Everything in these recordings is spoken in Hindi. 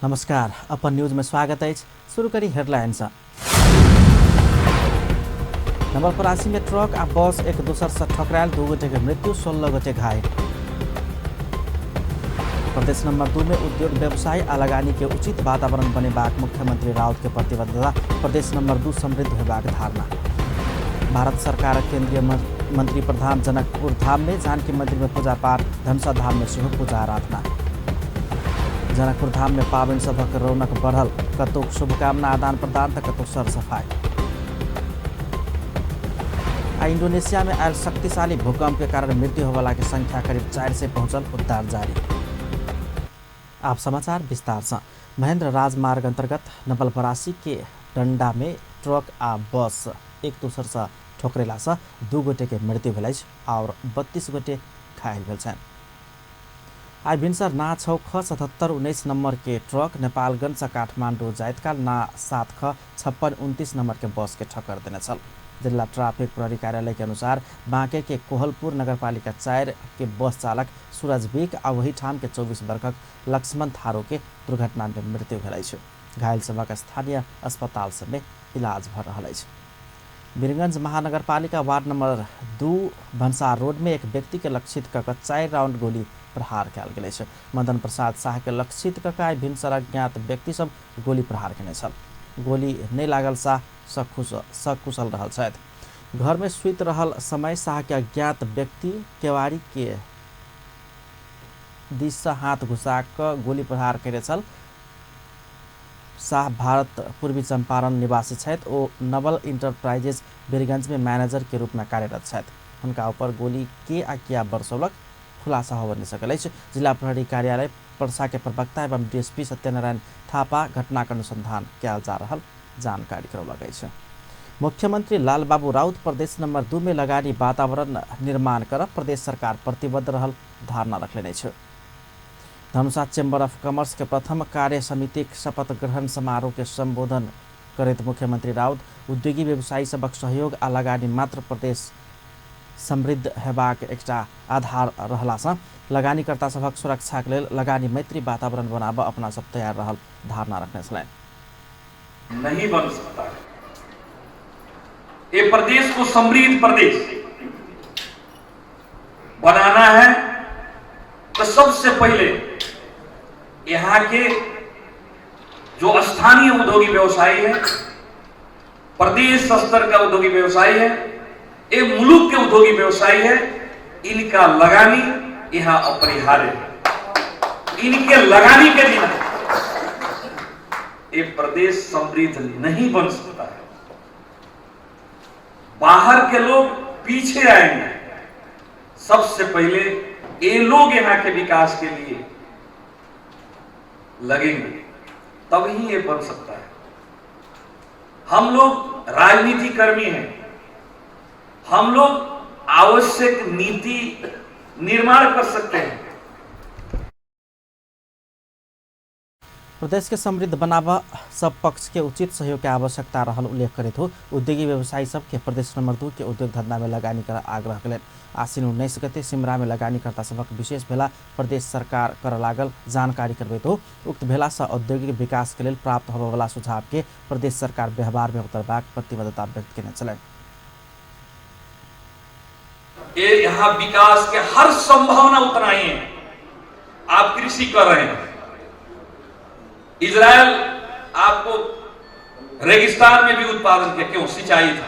नमस्कार, अपन न्यूज में स्वागत है। शुरू करी हेडलाइंस। नवलपरासी में ट्रक आ बस एक दूसर से ठकरायल, 2 गोटे के मृत्यु, 16 गोटे घायल। प्रदेश नंबर 2 में उद्योग व्यवसाय आ लगानी के उचित वातावरण बनेबाक मुख्यमंत्री राउत के प्रतिबद्धता। प्रदेश नंबर 2 समृद्ध होबाक धारणा। भारत सरकार केंद्रीय मंत्री प्रधान जनकपुर धाम में, जानकी मंदिर में पूजा पाठ, धनुषा धाम में सेहो पूजा आराधना। जनकपुर धाम में पावन सभक रौनक बढ़ल, कतोक शुभकामना आदान प्रदान त कतोक सर सफाई। इंडोनेशिया में आयल शक्तिशाली भूकंप के कारण मृत्यु होने की संख्या करीब 400 पहुंचल, उद्धार जारी। आप समाचार विस्तार से। महेंद्र राजमार्ग अंतर्गत नवलपरासी के डंडा में ट्रक आ बस एक दूसर से ठोकरेला से 2 गोटे के मृत्यु भेल और 32 गोटे घायल भेल छन्। आई भिनसर ना 6 ख 77 19 नंबर के ट्रक नेपालगंज से काठमाडौँ जायतकाल ना 7 ख 56 29 नंबर के बस के ठक्कर देने छल। जिला ट्राफिक प्रहरी कार्यालय के अनुसार बांके के कोहलपुर नगरपालिका 4 के बस चालक सूरज बिक आ वही ठाम के 24 वर्षक लक्ष्मण थारो के दुर्घटना में मृत्यु भेल अछि। घायल सबक स्थानीय अस्पताल में इलाज भ रहल अछि। वीरगंज महानगरपालिका वार्ड नंबर 2 भन्सार रोड में एक व्यक्ति के लक्षित कऽ 4 राउंड गोली प्रहार कयल गेल अछि। मदन प्रसाद शाह के लक्षित कऽ आई भिनसर अज्ञात व्यक्ति सब गोली प्रहार केने छल। गोली नहीं लागल शाह सकुशल रहल छथि। घर में सुत रहल समय शाह के अज्ञात व्यक्ति केवाड़ी के दिस से हाथ घुसा कऽ गोली प्रहार केने छल। शाह भारत पूर्वी चंपारण निवासी छथि। ओ नवल इंटरप्राइजेज वीरगंज में मैनेजर के रूप में कार्यरत छथि। उनका ऊपर गोली के आ किया बरसौलक खुलासा हो नहीं सकल अछि। जिला प्रहरी कार्यालय पर्सा के प्रवक्ता एवं डीएसपी सत्यनारायण थापा घटना का अनुसंधान कयल जा रहल जानकारी करौलक अछि। मुख्यमंत्री लालबाबू राउत प्रदेश नंबर 2 में लगानी वातावरण निर्माण कर प्रदेश सरकार प्रतिबद्ध रहल धारणा रखले अछि। धनुषा चेम्बर ऑफ कॉमर्स के प्रथम कार्य समिति शपथ ग्रहण समारोह के संबोधन करैत मुख्यमंत्री राउत उद्योगी व्यवसायी सबक सहयोग आ लगानी मात्र प्रदेश समृद्ध हेबाक एकटा आधार रहलासँ लगानीकर्ता सबक सुरक्षा के लेल लगानी मैत्री वातावरण बनाबऽ अपना सब तैयार रहल धारणा रखने छलनि। नहीं बन सकता है। ये प्रदेश को समृद्ध प्रदेश बनाना है तो सबसे पहले यहाँ के जो स्थानीय उद्योगी व्यवसायी है, प्रदेश स्तर का उद्योगी व्यवसायी है, ये मुल्क के उद्योगी व्यवसायी है, इनका लगानी यहाँ अपरिहार्य है। इनके लगानी के बिना ये प्रदेश समृद्ध नहीं बन सकता है। बाहर के लोग पीछे आएंगे, सबसे पहले ये लोग यहाँ के विकास के लिए लगेंगे, तभी ये बन सकता है। हम लोग राजनीति कर्मी हैं, हम लोग आवश्यक नीति निर्माण कर सकते हैं। प्रदेश के समृद्ध बनावा सब पक्ष के उचित सहयोग के आवश्यकता रहल उल्लेख करैत हो उद्योगी व्यवसायी सब के प्रदेश नंबर 2 के उद्योग धंधा में लगानी कर आग्रह करें। आश्विन 19 गते सिमरा में लगानीकर्ता सबक विशेष भेला प्रदेश सरकार कर लागल जानकारी करबैत हो उक्त भेला से औद्योगिक विकास के लिए प्राप्त होबे वाला सुझाव के प्रदेश सरकार व्यवहार में उतरबाक प्रतिबद्धता व्यक्त केने छलै। ये यहाँ विकास के हर संभावना उतना ही है। आप कृषि कर रहे हैं, इजराइल आपको रेगिस्तान में भी उत्पादन किया, क्यों? सिंचाई था।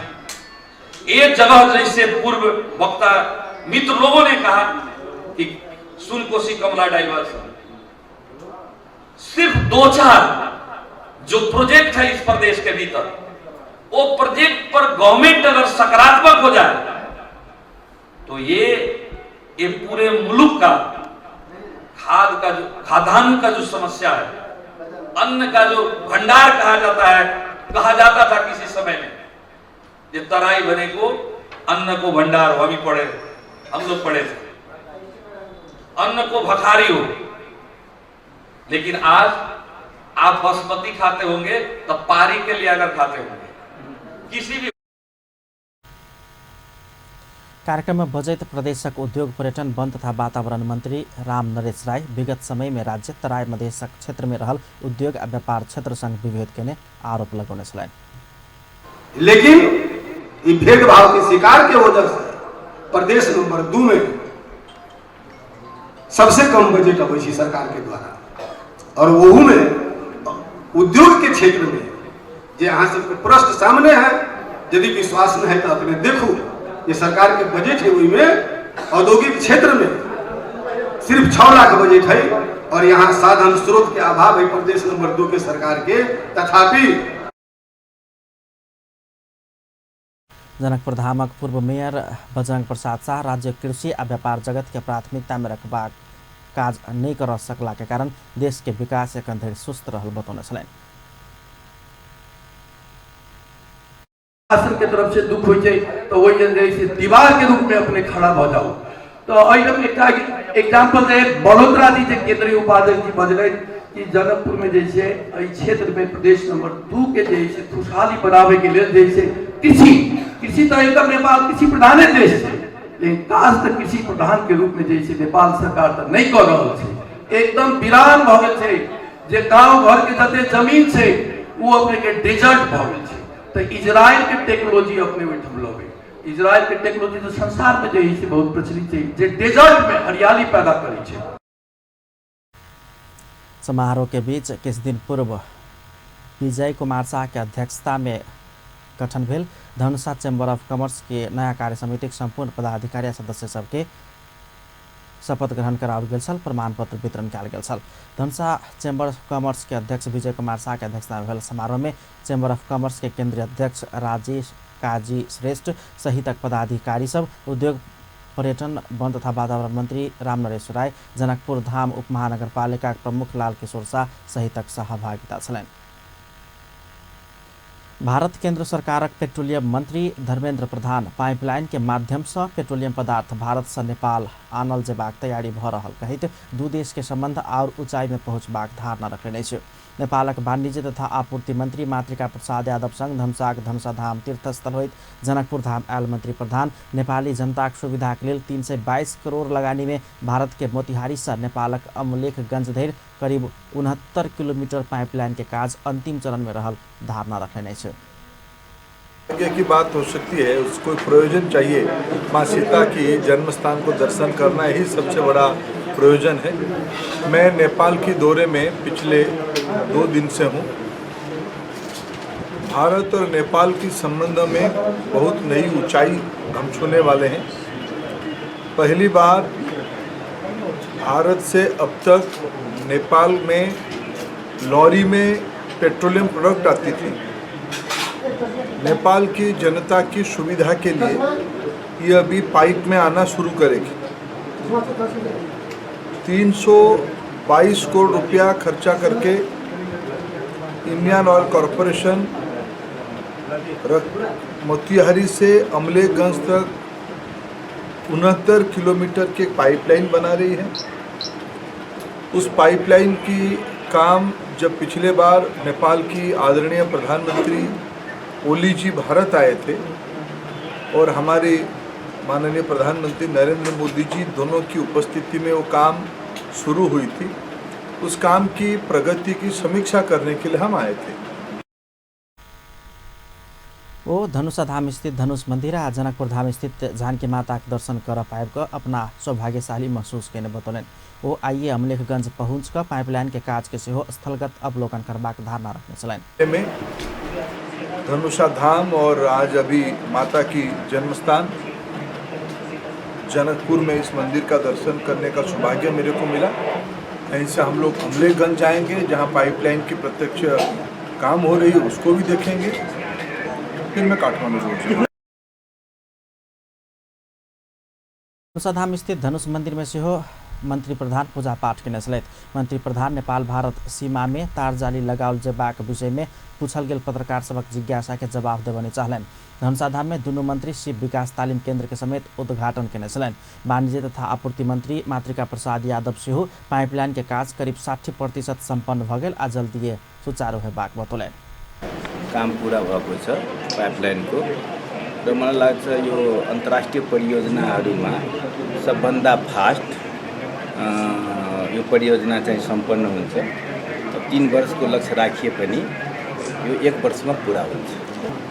एक जगह जैसे पूर्व वक्ता मित्र लोगों ने कहा कि सुनकोशी कमला डाइवर्सन, सिर्फ 2-4 जो प्रोजेक्ट है इस प्रदेश के भीतर, वो प्रोजेक्ट पर गवर्नमेंट अगर सकारात्मक हो जाए तो ये पूरे मुल्क का खाद्यान्न का जो समस्या है, अन्न का जो भंडार कहा जाता था किसी समय में, ये तराई बने को अन्न को भंडार हो, हम लोग पढ़े थे, अन्न को भखारी हो। लेकिन आज आप बासमती खाते होंगे तो पारी के लिए अगर खाते होंगे किसी भी कार्यक्रममा बजैत प्रदेशक उद्योग पर्यटन वन तथा वातावरण मन्त्री राम नरेश राय विगत समयमा राज्य तराई मधेसक क्षेत्रमे रहल उद्योग आ व्यापार क्षेत्रसँग विभेद केने आरोप लगौने छलैन। लेकिन ये भेदभाव के शिकार के वजह से प्रदेश नंबर 2 में सबसे कम बजट अवैसी सरकार के द्वारा, और वहू में उद्योग के क्षेत्र में जो यहाँ से प्रश्न सामने है, यदि विश्वास न है तो अपने देखो, ये सरकार के बजट है, वही में औद्योगिक क्षेत्र में सिर्फ 6 लाख बजट है, और यहाँ साधन स्रोत के अभाव है प्रदेश नंबर 2 के सरकार के। तथापि जनकपुर धामक पूर्व मेयर बजरंग प्रसाद शाह राज्य कृषि आ व्यापार जगत के प्राथमिकता में रखबाक काज नहीं कर सकला के कारण देश के विकास एखन धरि सुस्त रहल बतौने छलैन। शासन के तरफ से दुख होई छै तो वही जैसे दीवार के रूप में अपने खड़ा हो जाओ। तो एक एग्जांपल दे बड़ोदरा जी केंद्रीय उपाध्यक्ष जी बजले कि जनकपुर में जैसे एहि क्षेत्र में प्रदेश नंबर 2 के जैसे खुशहाली बनावे के लिए जैसे कृषि तो एकदम नेपाल कृषि प्रधान देश है, लेकिन काज तो कृषि प्रधान के रूप में जैसे नेपाल सरकार तो नहीं कर रहा है, एकदम वीरान भ गेल छै। जे गांव घर के जते जमीन छै वो अपने के डेजर्ट भ गेल छै। तो इजराइल के टेक्नोलॉजी अपने ओहिठाम लगे, इजराइल के टेक्नोलॉजी तो संसार में जे है बहुत प्रचलित है, जे डेजर्ट में हरियाली पैदा करे छै। समारोह के बीच कुछ दिन पूर्व विजय कुमार शाह के अध्यक्षता में गठन भेल धनुषा चैम्बर ऑफ कॉमर्स के नया कार्य समिति संपूर्ण पदाधिकारी सदस्य सबके शपथ ग्रहण कराओल गेल छल, प्रमाण पत्र वितरण कयल गेल छल। धनुषा चैम्बर ऑफ कॉमर्स के अध्यक्ष विजय कुमार शाह के अध्यक्षता में भेल समारोह में चैम्बर ऑफ कॉमर्स के केंद्रीय अध्यक्ष राजेश काजी श्रेष्ठ सहितक पदाधिकारी सब, उद्योग पर्यटन वन तथा वातावरण मंत्री राम नरेश राय, जनकपुर धाम उपमहानगरपालिका प्रमुख लाल किशोर शाह सहितक सहभागिता छलैन। भारत केंद्र सरकारक पेट्रोलियम मंत्री धर्मेंद्र प्रधान पाइपलाइन के माध्यम से पेट्रोलियम पदार्थ भारत से नेपाल आनल जेबाक तैयारी भ रहल कहैत दू देश के संबंध और ऊंचाई में पहुंचबाक धारणा रखने छै। नेपालक वाणिज्य तथा आपूर्ति मंत्री मातृका प्रसाद यादव संग धनुषाक धनुषा धाम तीर्थस्थल होइत जनकपुर धाम आयल मंत्री प्रधान नेपाली जनताक सुविधाक लेल 322 करोड़ लगानी में भारत के मोतिहारी से नेपालक अमलेखगंज धरि करीब 69 किलोमीटर पाइपलाइन के काज अंतिम चरण में रहल धारणा रखने छै। की बात हो सकती है, उसको प्रयोजन चाहिए। माँ सीता की जन्म स्थान को दर्शन करना ही सबसे बड़ा प्रयोजन है। मैं नेपाल के दौरे में पिछले 2 दिन से हूँ। भारत और नेपाल की संबंध में बहुत नई ऊंचाई हम छूने वाले हैं। पहली बार भारत से अब तक नेपाल में लॉरी में पेट्रोलियम प्रोडक्ट आती थी। नेपाल की जनता की सुविधा के लिए ये अभी पाइप में आना शुरू करेगी। 322 करोड़ रुपया खर्चा करके इंडियन ऑयल कॉरपोरेशन मोतिहारी से अमलेखगंज तक 69 किलोमीटर की पाइपलाइन बना रही है। उस पाइपलाइन की काम जब पिछले बार नेपाल की आदरणीय प्रधानमंत्री ओली जी भारत आए थे और हमारे माननीय प्रधानमंत्री नरेंद्र मोदी जी दोनों की उपस्थिति में वो काम शुरू हुई थी। उस काम की प्रगति की समीक्षा करने के लिए हम आए थे। वो धनुषा धाम स्थित धनुष मंदिर आ जनकपुर धाम स्थित जानकी माता के दर्शन कर पाएब अपना सौभाग्यशाली महसूस करने बतौलन। वो आइए अमलेखगंज पहुँच कर पाइपलाइन के काज के सेहो स्थलगत अवलोकन करबाक धारणा रखने चलन। में धनुषा धाम और आज अभी माता की जन्म स्थान जनकपुर में इस मंदिर का दर्शन करने का सौभाग्य मेरे को मिला। यहीं से हम लोग अमलेखगंज जाएंगे जहां पाइपलाइन की प्रत्यक्ष काम हो रही है, उसको भी देखेंगे। फिर मैं काठमांडू रोड धनुषा धाम स्थित धनुष मंदिर में सेहो मंत्री प्रधान पूजा पाठ केने छलथि। मंत्री प्रधान नेपाल भारत सीमा में तारजाली लगाओल जेबाक विषय में पूछल गेल पत्रकार सबक जिज्ञासा के जवाब देबनी चाहलन। धनुषा धाम में दुनू मंत्री शिव विकास तालीम केंद्र के समेत उद्घाटन केने छलन। वाणिज्य तथा आपूर्ति मंत्री मातृका प्रसाद यादव सेहो पाइपलाइन के काज करीब 60% सम्पन्न भ गेल आ जल्दीए सुचारू हेबाक बतौलन। काम पूरा भएको छ पाइपलाइनको र मलाई लाग्छ यो अन्तर्राष्ट्रिय परियोजनाहरूमा सबभन्दा फास्ट यो परियोजना चाहिँ सम्पन्न हुन्छ। 3 वर्षको लक्ष्य राखिए पनि यो 1 वर्षमा पुरा हुन्छ।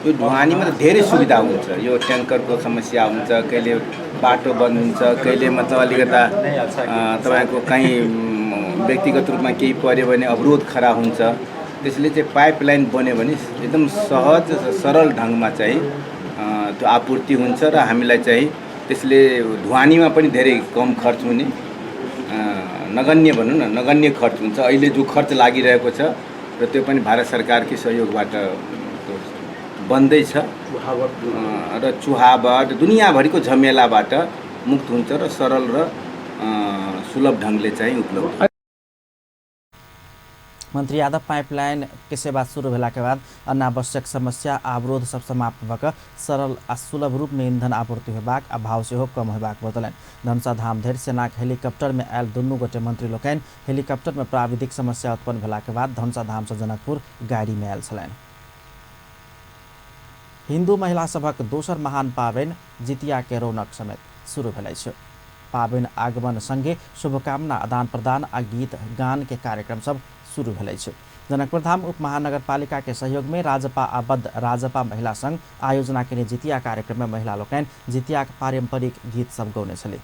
यो ढुवानीमा त धेरै सुविधा हुन्छ। यो ट्याङ्करको समस्या हुन्छ, कहिले बाटो बन्द हुन्छ, कहिले मतलब अलिकता तपाईँको कहीँ व्यक्तिगत रूपमा केही पर्यो भने अवरोध खडा हुन्छ। त्यसले चाहिँ पाइपलाइन बन्यो भने एकदम सहज सरल ढङ्गमा चाहिँ त्यो आपूर्ति हुन्छ र हामीलाई चाहिँ त्यसले ढुवानीमा पनि धेरै कम खर्च हुने, नगण्य भनौँ न, नगण्य खर्च हुन्छ। अहिले जो खर्च लागिरहेको छ र त्यो पनि भारत सरकारकै सहयोगबाट बन्दैछ र चुहाबाट दुनियाँभरिको झमेलाबाट मुक्त हुन्छ र सरल र सुलभ ढङ्गले चाहिँ उपलब्ध। मंत्री यादव पाइपलाइन के सेवा शुरू भेला के बाद अनावश्यक समस्या अवरोध सब समाप्त भक सरल आ सुलभ रूप में ईंधन आपूर्ति होबाक आ भाव से कम होबाक बतलन। धनुषा धाम धरि सेनाक हेलीकॉप्टर में आयल दुनू गोटे मंत्री लोकनि हेलीकॉप्टर में प्राविधिक समस्या उत्पन्न भेला के बाद धनुषा धाम से जनकपुर गाड़ी में आयल छलनि। हिंदू महिला सभक दोसर महान पाबनि जितिया के रौनक समेत शुरू भेलै छै। पाबनि आगमन संगे शुभकामना आदान प्रदान आ गीत गान के कार्यक्रम सब शुरू भेलै छै। जनकपुर धाम उप महानगरपालिका के सहयोग में राजपा आबद्ध राजपा महिला संघ आयोजना के जितिया कार्यक्रम में महिला लोकनि जितिया के पारंपरिक गीत सब गौने छले।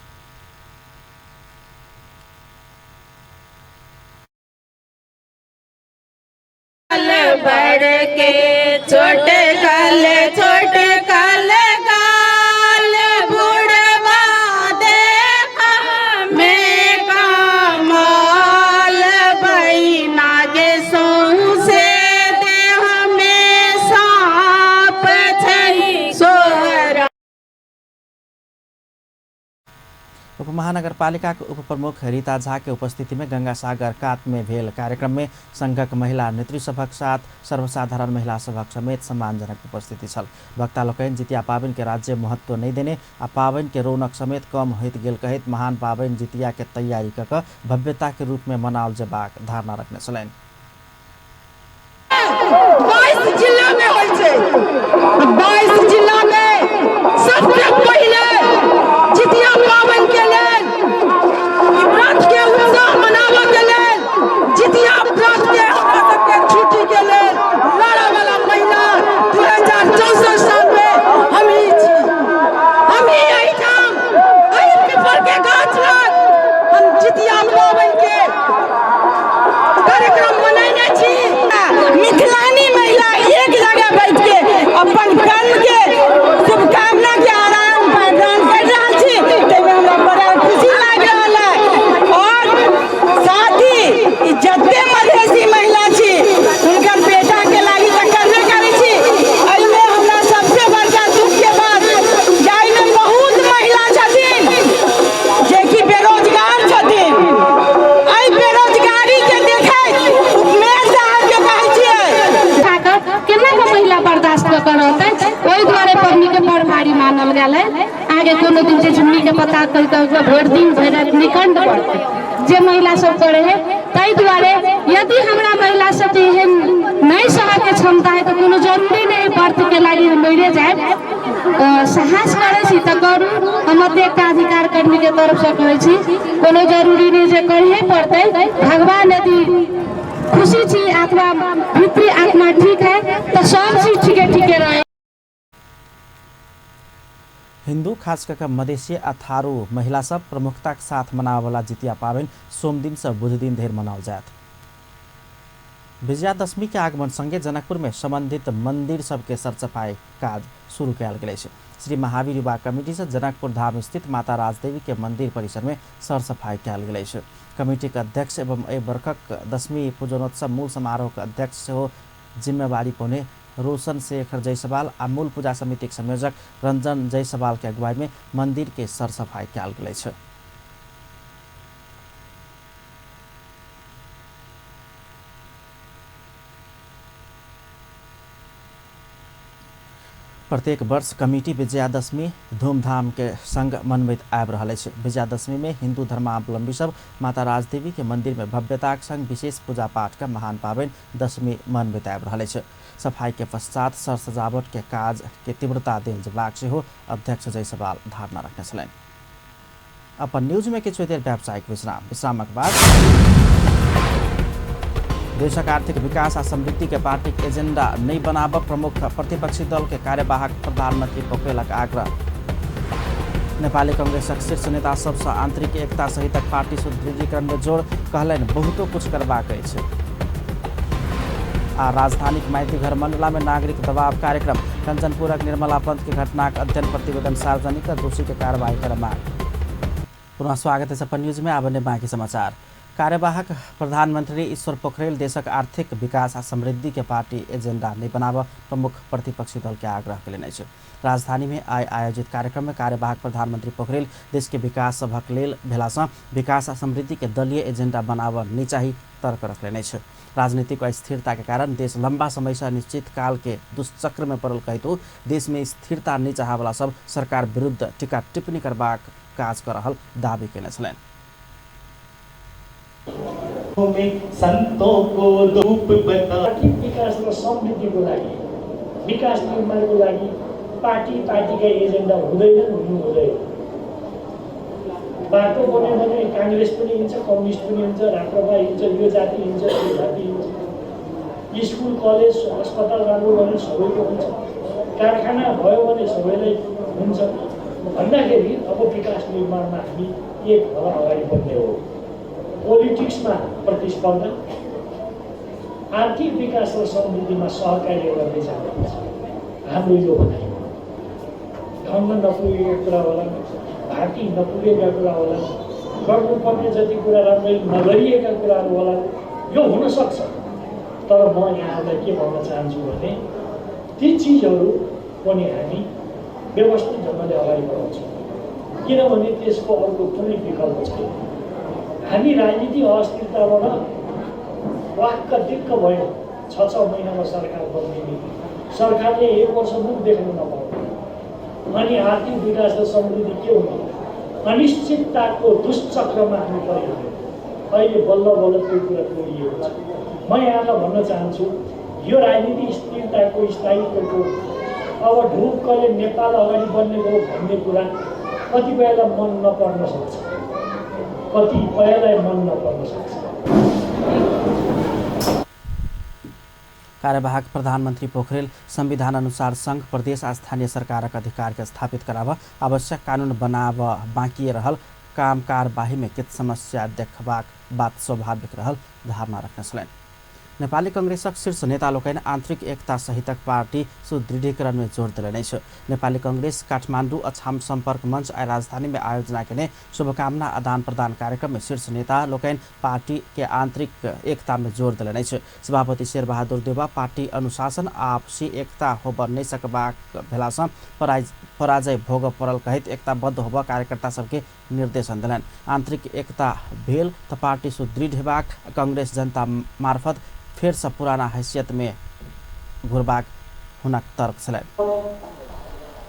उप महानगरपालिका के उप प्रमुख रीता झा के उपस्थिति में गंगा सागर कात में भेल कार्यक्रम में संघक महिला नेत्री सभक साथ सर्वसाधारण महिला सभक समेत सम्मानजनक उपस्थिति छल। वक्ता लोकनि जितिया पाबनि के राज्य महत्व नहीं देने आ पाबनि के रौनक समेत कम होइत गेल कहैत महान पाबनि जितिया के तैयारी क भव्यता के रूप में मनाओल जेबाक धारणा रखने छलनि। 22 जिला में होइ छै, 22 जिला में सबसे पहिले जितिया पाबनि के लेल व्रत के उत्सव मनाबऽ के लेल जितिया व्रत के हमरा सबके छुट्टी के लेल लड़े वाला महिला 2064 साल में हम ही छी। हम ही एहिठाम एहि पीपल के गाछ लग हम जितिया पाबनि के कार्यक्रम मनेने छी। मिथिलानी महिला एक जगह बैठ के अपन कर्म के शुभकामना के आदान प्रदान कर रहल छी, ताहिमे हमरा बड़ा खुशी लागि रहल है। और साथ ही जते मधेसी महिला छी हुनकर बेटा के लागी तऽ करबे करै छी। एहिमे हमरा सबसे बड़का दुख के बात जाहिमे बहुत महिला छथिन जे कि बेरोजगार छथिन। एहि बेरोजगारी के देखैत उपमेय साहब के कहै छियै केना के महिला बर्दाश्त कर रहतै, ओहि दुआरे पबनी के बड़ भारी मानल गेल है। आगे कोनो दिन जे झुन्नी के पता कहि के भरि दिन भरि रात निकंड पड़तै जे महिला सब करे है। ताहि दुआरे यदि हमरा महिला सब एहन नहीं सह के क्षमता है तो कोनो जरूरी नहीं व्रत के लागी हम मरे जाए। साहस करे छी तऽ करू, हम एतेक अधिकार कर्मी के तरफ से कहै छी कोनो जरूरी नहीं जे करहे पड़तै। भगवान यदि खुशी छी अथवा भीतरी आत्मा ठीक है तो सब चीज ठीके रहे। हिंदू खास करके मधेसी आ थारू महिला सब प्रमुखता के साथ मनावे वाला जितिया पाबनि सोम दिन से बुध दिन धरि मनाओल जायत। विजयादशमी के आगमन संगे जनकपुर में संबंधित मंदिर सबके सरसफाई काज शुरू कयल गेल छै। श्री महावीर युवा कमिटी से जनकपुर धाम स्थित माता राजदेवी के मंदिर परिसर में सरसफाई कयल गेल छै। कमिटी के अध्यक्ष एवं एहि वर्षक दशमी पूजनोत्सव मूल समारोह के अध्यक्ष सेहो जिम्मेवारी पौने रोशन शेखर जायसवाल आ मूल पूजा समिति के संयोजक रंजन जायसवाल के अगुवाई में मंदिर के सरसफाई कयल गेल छै। प्रत्येक वर्ष कमिटी विजयादशमी धूमधाम के संग मनबैत आबि रहल अछि। विजयादशमी में हिंदू धर्मावलंबी सब माता राजदेवी के मंदिर में भव्यता संग विशेष पूजा पाठ का महान पावन दशमी मनबैत आबि रहल अछि। सफाई के पश्चात सर सजावट के काज के तीव्रता देल जबाक सेहो अध्यक्ष जयसवाल धारणा रखने छलनि। अपन न्यूज में किछु देर व्यावसायिक विश्रामक बाद देशक आर्थिक विकास आ समृद्धि के पार्टी के एजेंडा नहीं बनाब प्रमुख प्रतिपक्षी दल के कार्यवाहक प्रधानमंत्री पोखरेलक आग्रह। नेपाली कांग्रेसक शीर्ष नेता सबसँ आंतरिक एकता सहितक पार्टी सुदृढ़ीकरण में जोड़ कहलनि बहुतो कुछ करबाक अछि। आ राजधानी माइती घर मंडला में नागरिक दबाव कार्यक्रम कंचनपुरक निर्मला पंत के घटनाक अध्ययन प्रतिवेदन सार्वजनिक दोषी के कार्रवाई कर मांग। पुनः स्वागत है अपन न्यूज में। अब बाकी समाचार। कार्यवाहक प्रधानमंत्री ईश्वर पोखरेल देशक आर्थिक विकास आ समृद्धि के पार्टी एजेंडा नहीं बनाब प्रमुख प्रतिपक्षी दल के आग्रह कयलनि अछि। राजधानी में आयोजित कार्यक्रम में कार्यवाहक प्रधानमंत्री पोखरेल देश के विकास सभक लेल भेलासँ विकास आ समृद्धि के दलीय एजेंडा बनाब नहीं चाही तर्क रखलनि अछि। राजनीतिक अस्थिरता के कारण देश लंबा समय से निश्चित काल के दुष्चक्र में पड़ल कहितो देश में स्थिरता नहीं चाहवला सब सरकार विरुद्ध टीका टिप्पणी करबाक काज कर रहल दावी कयने छलनि। संतों को रूप बता विकास र समृद्धिको लागि विकास निर्माणको लागि पार्टीका एजेन्डा हुँदैन। बाटो बन्यो भने कांग्रेस पनि हिँड्छ, कम्युनिस्ट पनि हिँड्छ, राप्रपा हिँड्छ, यो जाति हिँड्छ, त्यो जाति हिँड्छ। स्कुल कलेज अस्पताल राम्रो भने सबैको हुन्छ, कारखाना भयो भने सबैलाई हुन्छ भन्दाखेरि अब विकास निर्माणमा हामी एक भएर अगाडि बढ्ने हो। पोलिटिक्समा प्रतिस्पर्धा, आर्थिक विकास र समृद्धिमा सहकार्य गर्दै जानुपर्छ। हाम्रो यो भनाइ ढङ्ग नपुगेका कुरा होला, घाँटी नपुगेका कुरा होला, गर्नुपर्ने जति कुरा राम्ररी नगरिएका कुराहरू होला, यो हुनसक्छ। तर म यहाँलाई के भन्न चाहन्छु भने ती चिजहरू पनि हामी व्यवस्थित ढङ्गले अगाडि बढाउँछौँ, किनभने त्यसको अर्को कुनै विकल्प छैन। हामी राजनीति अस्थिरताबाट वाक्क दिक्क भयो। 6 महिनामा सरकार बदलिने, सरकारले 1 वर्ष मुख देख्नु नपाउने, अनि आर्थिक विकास र समृद्धि के हुने अनिश्चितताको दुष्चक्रमा हामी परिहाल्यौँ। अहिले बल्ल बल्ल त्यो कुरा तोडिएको छ। म यहाँलाई भन्न चाहन्छु यो राजनीति स्थिरताको स्थायित्वको अब ढुक्कले नेपाल अगाडि बढ्ने हो भन्ने कुरा कतिपयलाई मन नपर्न सक्छ, कतिपयलाई मन नपर्न सक्छ। कार्यवाहक प्रधानमंत्री पोखरेल संविधान अनुसार संघ प्रदेश आ स्थानीय सरकारक अधिकार के स्थापित कराब आवश्यक कानून बनाब बाँकी रहल काम कारबाही में कित समस्या देखबाक बात स्वाभाविक रहल धारणा रखने छलनि। नेपाली कांग्रेसक शीर्ष नेता लोकनि आंतरिक एकता सहितक पार्टी सुदृढ़ीकरण में जोड़ दिलनि अछि। नेपाली कांग्रेस काठमाडौँ अछाम संपर्क मंच आ राजधानी में आयोजना केने शुभकामना आदान प्रदान कार्यक्रम में शीर्ष नेता लोकनि पार्टी के आंतरिक एकता में जोड़ दिलनि अछि। सभापति शेरबहादुर देउवा पार्टी अनुशासन आपसी एकता होब नहीं सकबाक भेलासँ पराजय भोग पड़ल कहित एकताबद्ध होब कार्यकर्ता सबके निर्देशन दिलनि। आंतरिक एकता भेल त पार्टी सुदृढ़ हेबाक कांग्रेस जनता मार्फत फिर से पुराना हैसियत में घुरबाक हुनक तर्क छलनि।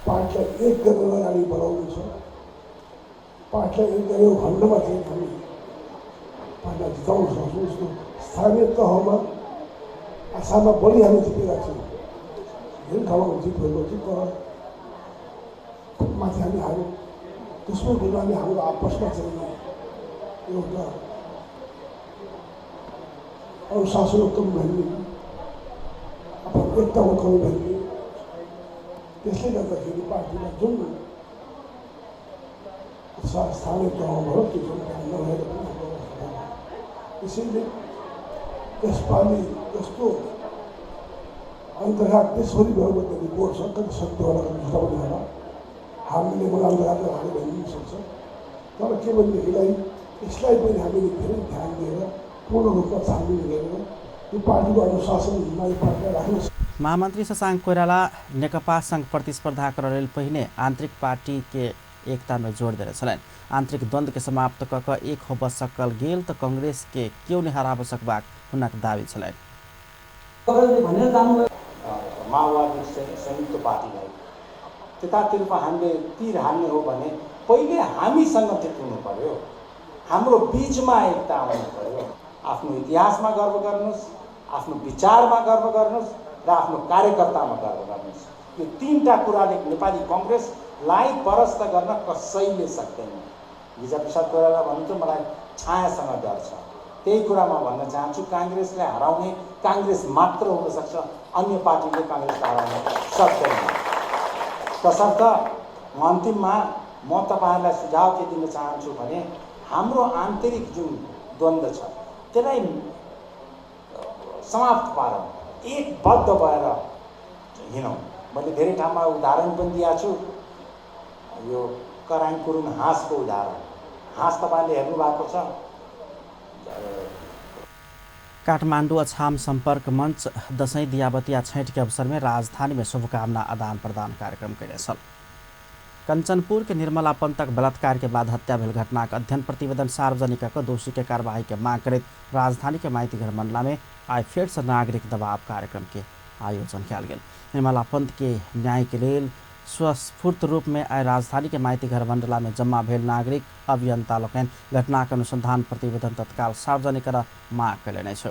पार्टीलाई एक गरेर अगाडि बढाउनु छ। पार्टीलाई एक गरेर खण्डमा चाहिँ हामी पार्टीलाई जिताउन सक्छौँ। जस्तो स्थानीय तहमा आसाममा बढी हामी जितेका छौँ, धेरै ठाउँमा जित भएको थियो, तर माथि हामी हार्यौँ। त्यसमै गुरुवाले हाम्रो आपसमा चाहिँ एउटा अनुशासनको कमी भन्ने, अब एकताको कमी भन्ने, त्यसले गर्दाखेरि पार्टीमा जुन स्थानीय तहमा त्यो जुन काम नभएर पनि त्यसैले यसपालि यस्तो अन्तर्घात देशभरि भएको त्यो रिपोर्ट छ, कति सत्य होला कति झुटा पनि होला, हामीले मलाई अन्तर्घात हाल्यो भनिदिनु सक्छ। तर के भनेदेखिलाई यसलाई पनि हामीले धेरै ध्यान दिएर पूर्ण रूपमा छानबिन गरेर यो पार्टीको अनुशासनमा यो पार्टीलाई राख्न। महामंत्री शशांक कोइराला नेकपा संघ प्रतिस्पर्धा करल पहिने आंतरिक पार्टी के एकता में जोड़ दिने छलनि। आंतरिक द्वंद्व के समाप्त क एक होब सकल गेल त कांग्रेस के क्यों नहीं हराब सकबाक हुनक दावी छलनि। माओवादी संयुक्त पार्टीलाई त्यतातिर हामीले तीर हाल्ने हो भने पहिले हामी सङ्गठित हुनु पर्यो, हाम्रो बिचमा एकता आउनु पर्यो। आफ्नो इतिहासमा गर्व गर्नुहोस्, आफ्नो विचारमा गर्व गर्नुहोस् र आफ्नो कार्यकर्तामा गर्व गर्नुहोस्। यो तीनटा कुराले नेपाली कङ्ग्रेसलाई परास्त गर्न कसैले सक्दैन। गिरिजाप्रसाद कोइराला भन्नुहुन्छ मलाई छायासँग डर छ। त्यही कुरा म भन्न चाहन्छु, काङ्ग्रेसले हराउने काङ्ग्रेस मात्र हुनसक्छ, अन्य पार्टीले काङ्ग्रेसलाई हराउन सक्दैन। तसर्थ अन्तिममा म तपाईँहरूलाई सुझाव के दिन चाहन्छु भने हाम्रो आन्तरिक जुन द्वन्द्व छ त्यसलाई समाप्त पारौँ, एकबद्ध भएर हिँडौँ। मैले धेरै ठाउँमा उदाहरण पनि दिएको छु। यो कराङ कुरुङ हाँसको उदाहरण, हाँस तपाईँले हेर्नु भएको छ। काठमाडौँ अछाम संपर्क मंच दशैं दियावती छैठ के अवसर में राजधानी में शुभकामना आदान प्रदान कार्यक्रम कैले छल। कंचनपुर के निर्मला पंतक बलात्कार के बाद हत्या भेल घटना का अध्ययन प्रतिवेदन सार्वजनिक कर दोषी के कार्यवाही के मांग करते राजधानी के माइती घर मंडला में आज फिर से नागरिक दबाव कार्यक्रम के आयोजन किया गया। निर्मला पंत के न्याय के लिए स्वस्फूर्त रूप में आय राजधानी के माइती घर मंडला में जम्मा भेल नागरिक अभियंता लोकन घटना के अनुसंधान प्रतिवेदन तत्काल सार्वजनिक कर मांग कैले छ।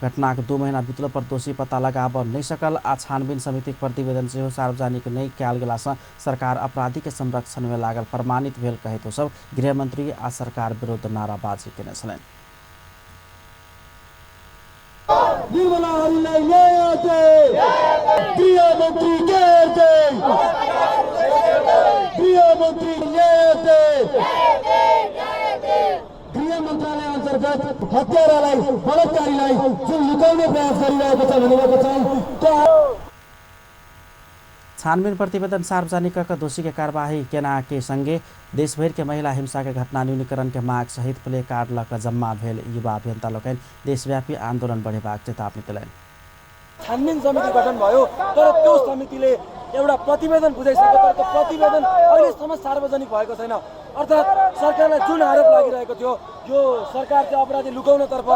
घटना के 2 महीना बीतल पर दोषी पता लगाब नहीं सकल आ छानबीन समिति प्रतिवेदन से सार्वजनिक नहीं कैल गेला से सरकार अपराधी के संरक्षण में लागल प्रमाणित भेल कहे तो सब गृहमंत्री आ सरकार विरुद्ध नाराबाजी केने छलैन। गृह मन्त्रालय अन्तर्गत हत्यारालाई बलात्कारीलाई जुन लुकाउने प्रयास गरिरहेको छ भनेको छ। छानबीन प्रतिवेदन सार्वजनिक कर दोषी के कार्यवाही केना के संगे देशभर के महिला हिंसा के घटना न्यूनीकरण के माग सहित प्ले कार्ड लक जम्मा भेल युवा अभियंता लोकन देशव्यापी आन्दोलन बढ़ेबाक चेतावनी दिलैन। छानबीन समिति गठन भयो तर त्यो समितिले एउटा प्रतिवेदन बुझाइसक्यो तर त्यो प्रतिवेदन अहिलेसम्म सार्वजनिक भएको छैन। अर्थात् सरकारलाई जुन आरोप लागिरहेको थियो यो सरकार चाहिँ अपराधी लुकाउनतर्फ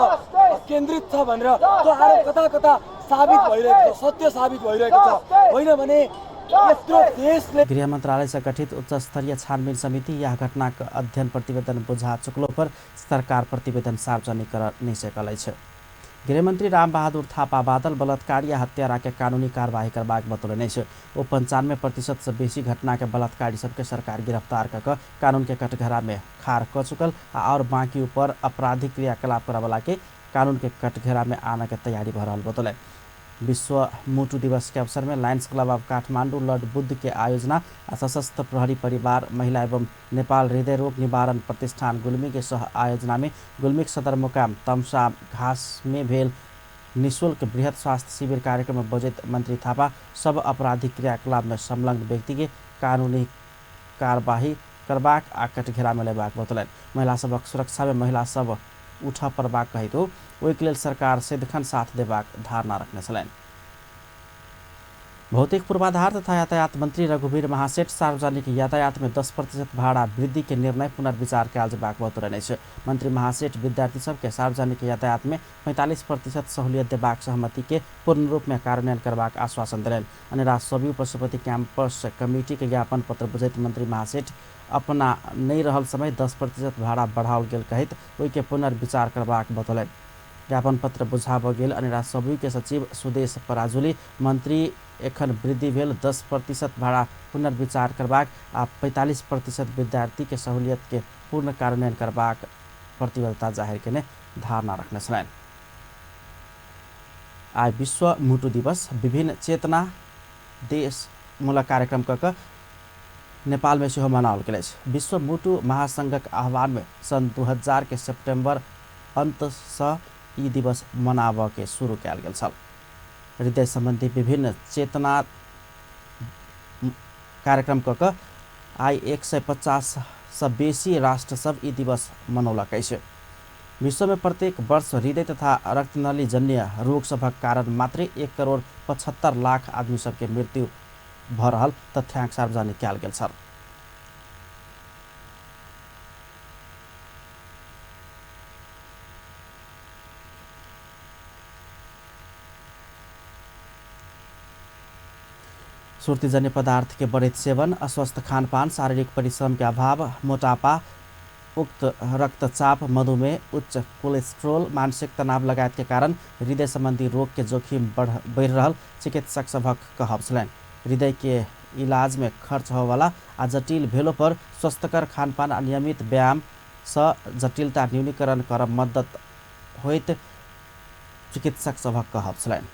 केन्द्रित छ भनेर त्यो आरोप कता कता साबित भइरहेको छ, सत्य साबित भइरहेको छ। होइन भने यत्रो देशले गृह मंत्रालय से गठित उच्च स्तरीय छानबीन समिति यह घटना का अध्ययन प्रतिवेदन बुझा चुकलो पर सरकार प्रतिवेदन सार्वजनिक कर नहीं सकल छ। गृहमंत्री रामबहादुर थापा बादल बलात्कार या हत्यारा के कानूनी कार्यवाही करबाक बतौलने छ। वो 95% से बेसी घटना के बलात्कारी सबके सरकार गिरफ्तार कर कानून के कटघरा में खार क चुकल और बाकी ऊपर आपराधिक क्रियाकलाप करावला के कानून के कटघरा में आने के तैयारी भरल बतौले। विश्व मुटु दिवस के अवसर में Lions club of Kathmandu Lord Buddha के आयोजना सशस्त्र प्रहरी परिवार महिला एवं नेपाल हृदय रोग निवारण प्रतिष्ठान गुल्मी के सह आयोजना में गुल्मी सदरमुकाम तमसा घास में भेल निःशुल्क बृहत स्वास्थ्य शिविर कार्यक्रम में बजट मंत्री थापा सब आपराधिक क्रियाकलाप में संलग्न व्यक्ति के कानूनी कार्यवाही करबाक आ कटघरा में लेबाक बतौलन। महिला सबक सुरक्षा में महिला सब उठा पड़बाक कही तो ओहिके लेल सरकार सदिखन साथ देबाक धारणा रखने छलैन। भौतिक पूर्वाधार तथा यातायात मंत्री रघुवीर महासेठ सार्वजनिक यातायात में 10% भाड़ा वृद्धि के निर्णय पुनर्विचार कयल जेबाक बतौलनि छ। मंत्री महासेठ विद्यार्थी सबके सार्वजनिक यातायात में 45% सहूलियत देबाक सहमति के पूर्ण रूप में कार्यान्वयन करबाक आश्वासन दिलैन। अनि राजसभी पशुपति कैंपस कमिटी के ज्ञापन पत्र बुझैत मंत्री महासेठ अपना नहीं रहल समय 10% भाड़ा बढ़ाओल गेल कहित ओहि के पुनर्विचार करबाक बतौलनि। ज्ञापन पत्र बुझाब गेल अनि राजसभी के सचिव सुदेश पराजुली मंत्री एखन वृद्धि भेल 10% भाड़ा पुनर्विचार करबाक आ 45% विद्यार्थी के सहूलियत के पूर्ण कार्यान्वयन करबाक प्रतिबद्धता जाहिर केने धारणा रखने छलैन। आज विश्व मुटु दिवस विभिन्न चेतना देशमूलक कार्यक्रम कक नेपाल में सेहो मनाओल गेल अछि। विश्व मुटु महासंघक आह्वान में सन 2000 के सितंबर अंत से ई दिवस मनाब के शुरू कयल गेल छल। हृदय संबंधी विभिन्न चेतना कार्यक्रम कक आई 150 से बेसी राष्ट्र सब ई दिवस मनौलक अछि। विश्व में प्रत्येक वर्ष हृदय तथा रक्तनली जन्य रोग सबक कारण मात्र 1,75,00,000 आदमी सबके मृत्यु भ रहल तथ्यांक सार्वजनिक कयल गेल छल। सुर्तीजन्य पदार्थ के बढ़ित सेवन, अस्वस्थ खानपान, शारीरिक परिश्रम के अभाव, मोटापा, उक्त रक्तचाप, मधुमेह, उच्च कोलेस्ट्रोल, मानसिक तनाव लगायत के कारण हृदय संबंधी रोग के जोखिम बढ़ रहल चिकित्सक सभक कहब छलनि। हृदय के इलाज में खर्च होवाला आ जटिल भेलो पर स्वस्थकर खानपान आ नियमित व्यायाम सँ जटिलता न्यूनीकरण करब मद्दत होइत चिकित्सक सभक कहब छलनि।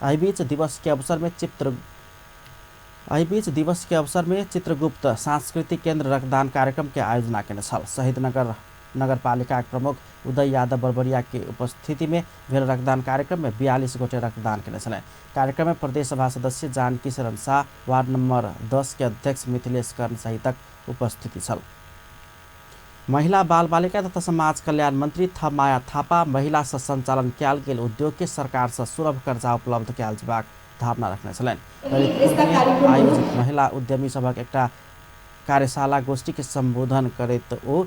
एहि बीच दिवस के अवसर में चित्रगुप्त सांस्कृतिक केंद्र रक्तदान कार्यक्रम के आयोजना केने छल। शहीद नगरपालिका के प्रमुख उदय यादव बरबरिया के उपस्थिति में भेल रक्तदान कार्यक्रम में 42 गोटे रक्तदान केने छले। कार्यक्रम में प्रदेश सभा सदस्य जानकी शरण शाह, वार्ड नंबर 10 के अध्यक्ष मिथिलेश कर्ण सहितक उपस्थिति छल। महिला बाल बालिका तथा समाज कल्याण मंत्री थमाया थापा महिला से संचालन कयल गेल उद्योग के सरकार से सुलभ कर्जा उपलब्ध कयल जेबाक धारणा रखने छलनि। आयोजित महिला उद्यमी सभक एकटा कार्यशाला गोष्ठी के संबोधन करैत ओ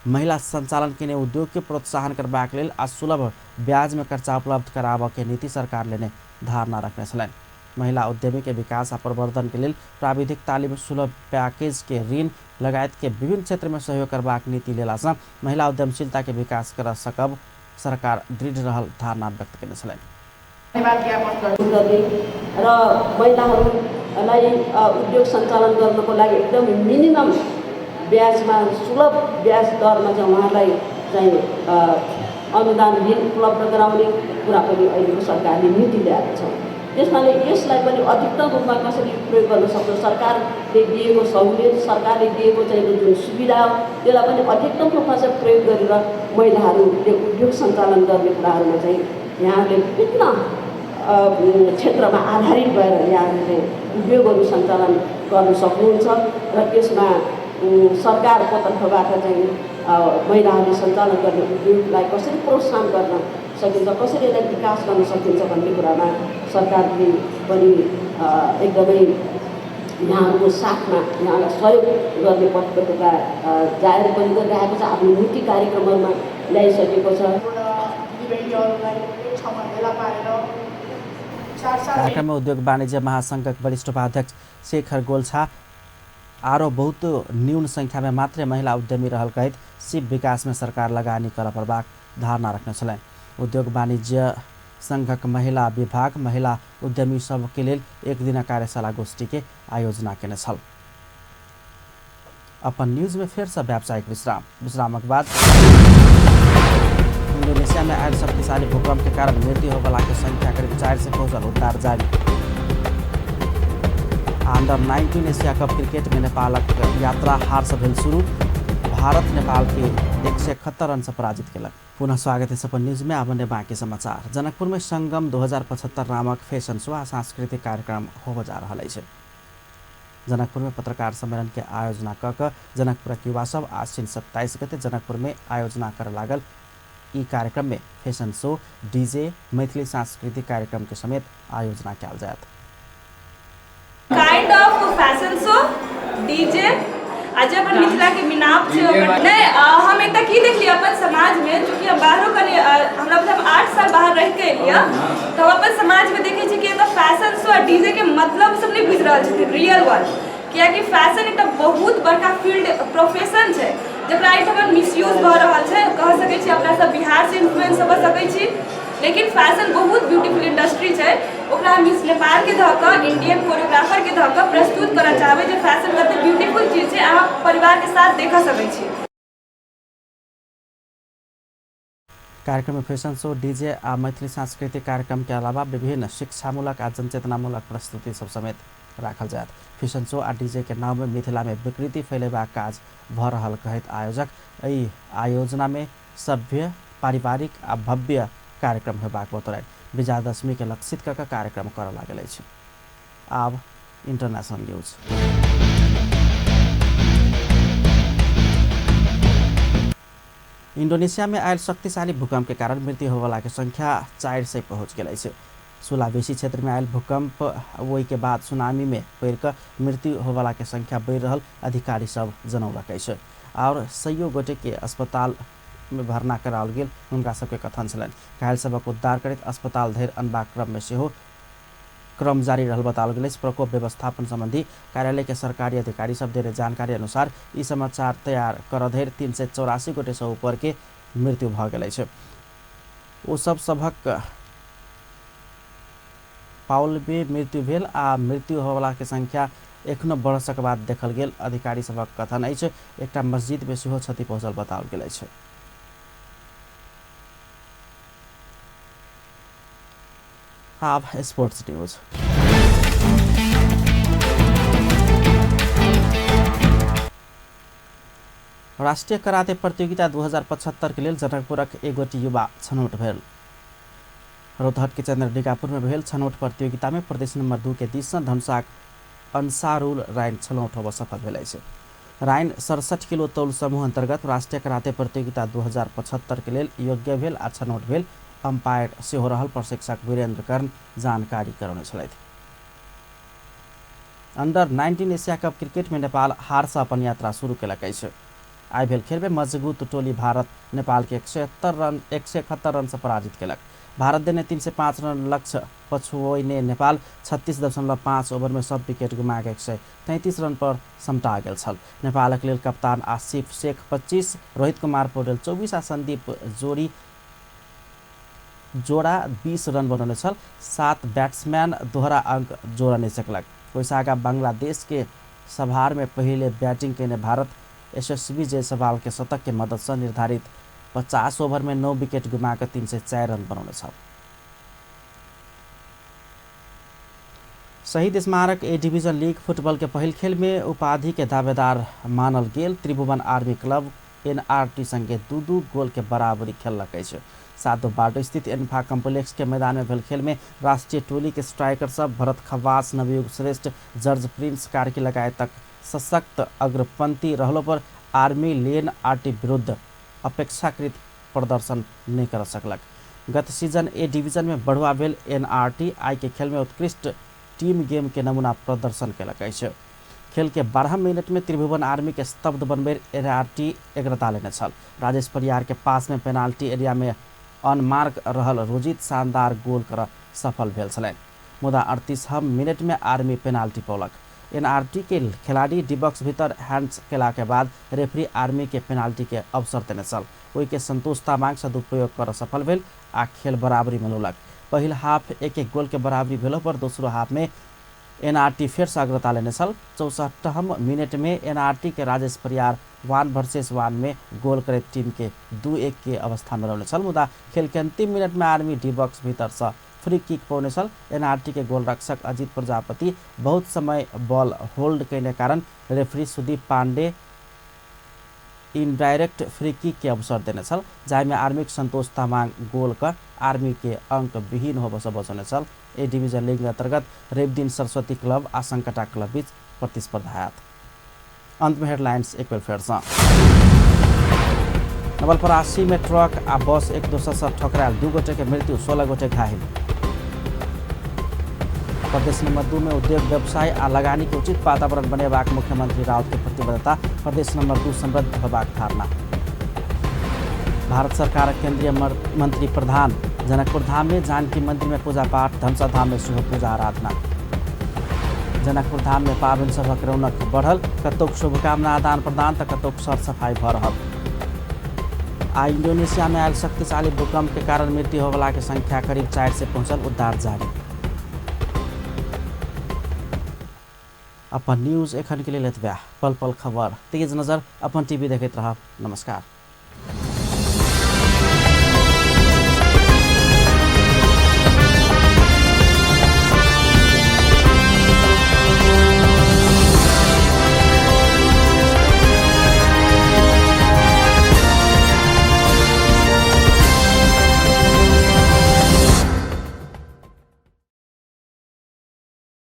महिला संचालन केने उद्योग के प्रोत्साहन करबाक लेल आ सुलभ ब्याज में कर्जा उपलब्ध कराबऽ के नीति सरकार लेने धारणा रखने छलनि। महिला उद्यमी के विकास आ प्रवर्धन के लेल प्राविधिक तालीम, सुलभ पैकेज के ऋण लगायत के विभिन्न क्षेत्र में सहयोग करबाक नीति लेला सँ महिला उद्यमशीलता के विकास कर सकब सरकार दृढ़ रहल धारणा व्यक्त केने छलनि। धन्यवाद ज्ञापन गर्ने र महिलाहरूलाई उद्योग सञ्चालन गर्नको लागि एकदम मिनिमम ब्याजमा सुलभ ब्याज दरमा चाहिँ उहाँलाई चाहिँ अनुदान ऋण उपलब्ध गराउने कुरा पनि अहिलेको सरकारले नीति ल्याएको छ। त्यसमाले यसलाई पनि अधिकतम रूपमा कसरी प्रयोग गर्न सक्छ, सरकारले दिएको सहुलियत, सरकारले दिएको चाहिँ जुन सुविधा हो त्यसलाई पनि अधिकतम रूपमा चाहिँ प्रयोग गरेर महिलाहरूले उद्योग सञ्चालन गर्ने कुराहरूमा चाहिँ यहाँले विभिन्न क्षेत्रमा आधारित भएर यहाँले उद्योगहरू सञ्चालन गर्न सक्नुहुन्छ र त्यसमा सरकारको तर्फबाट चाहिँ महिलाहरूले सञ्चालन गर्ने उद्योगलाई कसरी प्रोत्साहन गर्न सकिन्छ, कसरी यसलाई विकास गर्न सकिन्छ भन्ने कुरामा सरकारले पनि एकदमै यहाँहरूको साथमा यहाँलाई सहयोग गर्ने प्रतिबद्धता जाहेर पनि गरिरहेको छ, आफ्नो नीति कार्यक्रमहरूमा ल्याइसकेको छ। कार्यक्रम में उद्योग वाणिज्य महासंघ वरिष्ठ उपाध्यक्ष शेखर गोल्छा आरो बहुत न्यून संख्या में मात्र महिला उद्यमी रहल कहित शिव विकास में सरकार लगानी कर परबाक धारणा रखने छलनि। उद्योग वाणिज्य संघक महिला विभाग महिला उद्यमी सब के लेल एक दिन कार्यशाला गोष्ठी के आयोजना केने छल। अपन न्यूज में फिर से व्यावसायिक विश्रामक बाद इंडोनेशिया में आयल शक्तिशाली भूकंप के कारण मृत्यु होने की संख्या करीब 4 से पहुंचल, उद्धार जारी। अंडर 19 एशिया कप क्रिकेट में नेपालक यात्रा हार से भेल शुरू, भारत नेपाल के 171 रन से पराजित केलक। पुनः स्वागत है सपन न्यूज में। अब ने बाकी समाचार। जनकपुर में संगम 2075 नामक फैशन शो आ सांस्कृतिक कार्यक्रम हो जा रहा है। जनकपुर में पत्रकार सम्मेलन के आयोजना क जनकपुर युवा सब आश्विन 27 गते जनकपुर में आयोजना कर लागल। ई कार्यक्रम में फैशन शो, डीजे, मैथिली सांस्कृतिक कार्यक्रम के समेत आयोजना किया जाए। Kind of fashion show, DJ आज अपन मिथिला के मिनाप छै नहीं हम एकटा की देखलिए अपन समाज में, चूंकि हम बाहरों कने हमरा मतलब 8 साल बाहर रह के एलिया तो अपन समाज में देखे छी कि एता फैशन शो और डीजे के मतलब सब नहीं बुझ रहल छै रियल वर्ल्ड, किया कि फैशन एकटा बहुत बड़का फील्ड प्रोफेशन छै जकरा एठमन मिसयूज भ रहल छै। कह सकै छी अपना सब बिहार से इन्फ्लुएंस हो सकै छी, लेकिन फैशन बहुत ब्यूटीफुल इंडस्ट्री है। ओकरा मिस नेपाल के धक इंडियन कोरियोग्राफर के धक प्रस्तुत करना चाहबे जे फैशन कते ब्यूटीफुल चीज है, आप परिवार के साथ देख सकै छी। कार्यक्रम में फैशन शो, डीजे आ मैथिली सांस्कृतिक कार्यक्रम के अलावा विभिन्न शिक्षामूलक आ जनचेतनामूलक प्रस्तुति सब समेत राखल जायत। फैशन शो आ डीजे के नाम में मिथिला में विकृति फैलेबाक काज भ रहल कहैत आयोजक एहि आयोजना में सभ्य, पारिवारिक आ भव्य कार्यक्रम हेबाक बतौलनि। विजयादशमी के लक्षित कऽ कार्यक्रम करऽ लागल अछि। आब इंटरनेशनल न्यूज। इंडोनेशिया में आयल शक्तिशाली भूकंप के कारण मृत्यु होने की संख्या 400 पहुँच गई है। सुलावेसी क्षेत्र में आयल भूकंप वही के बाद सुनामी में पड़ कर मृत्यु होने की संख्या बढ़ रहा अधिकारी सब जनौलक है और सैयों गोटे के अस्पताल में भर्ना कराओल गेल। उनका सबके कथन छलनि घायल सबक उद्धार करैत अस्पताल धरि अनबाक क्रम में सेहो क्रम जारी रहल बताओल गेल। प्रकोप व्यवस्थापन संबंधी कार्यालय के सरकारी अधिकारी सब देने जानकारी अनुसार ई समाचार तैयार कर धरि 384 गोटे से ऊपर के मृत्यु भ गेल अछि। ओ सब सभक पाउल में मृत्यु भेल आ मृत्यु होवला के संख्या एखनो बढ़ सकबाक देखल गेल। अधिकारी सभक कथन अछि एकटा मस्जिद में सेहो क्षति पहुँचल बताओल गेल अछि। अब स्पोर्ट्स न्यूज। राष्ट्रीय कराते प्रतियोगिता 2075 के लेल जनकपुरक एगोटी युवा छनौट भेल। रौतहट के चंद्रनिगापुर में भेल छनौट प्रतियोगिता में प्रदेश नंबर 2 के दिस धनुषाक अंसारुल राइन छनौट होबऽ सफल भेल अछि। राइन 67 किलो तौल समूह अंतर्गत राष्ट्रीय कराते प्रतियोगिता 2075 के लेल योग्य भेल आ छनौट भेल। अंपायर सेहो रहल प्रशिक्षक वीरेंद्र कर्ण जानकारी करौने छलथि। अंडर 19 एशिया कप क्रिकेट में नेपाल हार से अपन यात्रा शुरू केलक अछि। आई भेल खेल में मजबूत टोली भारत नेपाल के 171 रन से पराजित केलक। भारत देने 305 रन लक्ष्य पछुओने नेपाल 36.5 ओवर में सब विकेट गुमा के 133 रन पर समटा गेल छल। नेपालक लेल कप्तान आसिफ शेख 25, रोहित कुमार पौडेल 24 आ संदीप जोड़ा 20 रन बनौने छल। 7 बैट्समैन दोहरा अंक जोड़ नहीं सकलक। ओइसे आगा बांग्लादेश के सभार में पहले बैटिंग केने भारत यशस्वी जायसवाल के शतक के मदद से निर्धारित 50 ओवर में 9 विकेट गुमा के 304 रन बनौने छल। शहीद स्मारक ए डिवीजन लीग फुटबॉल के पहिल खेल में उपाधि के दावेदार मानल गेल त्रिभुवन आर्मी क्लब एनआरटी संगे 2-2 गोल के बराबरी खेललक अछि। सादो बाटो स्थित एन्फा कम्प्लेक्स के मैदान में भेल खेल में राष्ट्रीय टोली के स्ट्राइकर सब भरत खवास, नवयुग श्रेष्ठ, जॉर्ज प्रिंस कार्की लगायत तक सशक्त अग्रपंथी रहलो पर आर्मी लेन आरटी विरुद्ध अपेक्षाकृत प्रदर्शन नहीं कर सकलक। गत सीजन ए डिवीजन में बढ़ुआ भेल एनआरटी आई के खेल में उत्कृष्ट टीम गेम के नमूना प्रदर्शन केलक अछि। खेल के 12 मिनट में त्रिभुवन आर्मी के स्तब्ध बनबैर एनआरटी एग्रता लेने छल। राजेश परियार के पास में पेनाल्टी एरिया में अनमार्क रहल रोजित शानदार गोल कर सफल भेल छलनि। मुदा 38 मिनट में आर्मी पेनाल्टी पौलक। एनआरटी के खिलाड़ी डिबक्स भीतर हैंड्स केला के बाद रेफरी आर्मी के पेनाल्टी के अवसर देने छल। ओहि के संतोष तामाङ सदुपयोग कर सफल भेल आ खेल बराबरी में लोलक। पहिल हाफ 1-1 गोल के बराबरी भेलो पर दोसरो हाफ में एनआरटी फिर से अग्रता लेने छल। 64 मिनट में एनआरटी के राजेश परियार 1 वर्सेस 1 में गोल करे टीम के 2-1 के अवस्था में रहने छल। मुदा खेल के अंतिम मिनट में आर्मी डिबक्स भीतर से फ्री किक पौने छल। एनआरटी के गोल रक्षक अजित प्रजापति बहुत समय बॉल होल्ड करने कारण referee Sudeep Pandey indirect free kick के अवसर देने छल, जाहिमे आर्मी के संतोष तामाङ गोल का आर्मी के अंक विहीन होबऽ से बचने छल। ए डिवीजन लीग अंतर्गत रेवदिन सरस्वती क्लब आ संकटा क्लब बीच प्रतिस्पर्धा हैत। अंत में हेडलाइंस एक बेर फेर सँ। नवलपरासी में ट्रक आ बस एक दोसर से ठकरायल 2 गोटे के मृत्यु, 16 गोटे घायल। प्रदेश नंबर 2 में उद्योग व्यवसाय आ लगानी के उचित वातावरण बनेबाक मुख्यमंत्री राउत के प्रतिबद्धता, प्रदेश नंबर 2 समृद्ध होबाक धारणा। भारत सरकार केंद्रीय मंत्री प्रधान जनकपुर धाम में जानकी मंदिर में पूजा पाठ, धमसा धाम में सेहो पूजा आराधना। जनकपुर धाम में पाबनि सभक रौनक बढ़ल, कतौक शुभकामना आदान प्रदान तऽ कतौक सर सफाई भऽ रहल। आ इंडोनेशिया में आयल शक्तिशाली भूकंप के कारण मृत्यु होवला के संख्या करीब 4 से पहुंचल, उद्धार जारी। अपन न्यूज एखन के लिए लेतबा पल पल खबर तेज नजर अपन टीवी देखैत रहब। नमस्कार।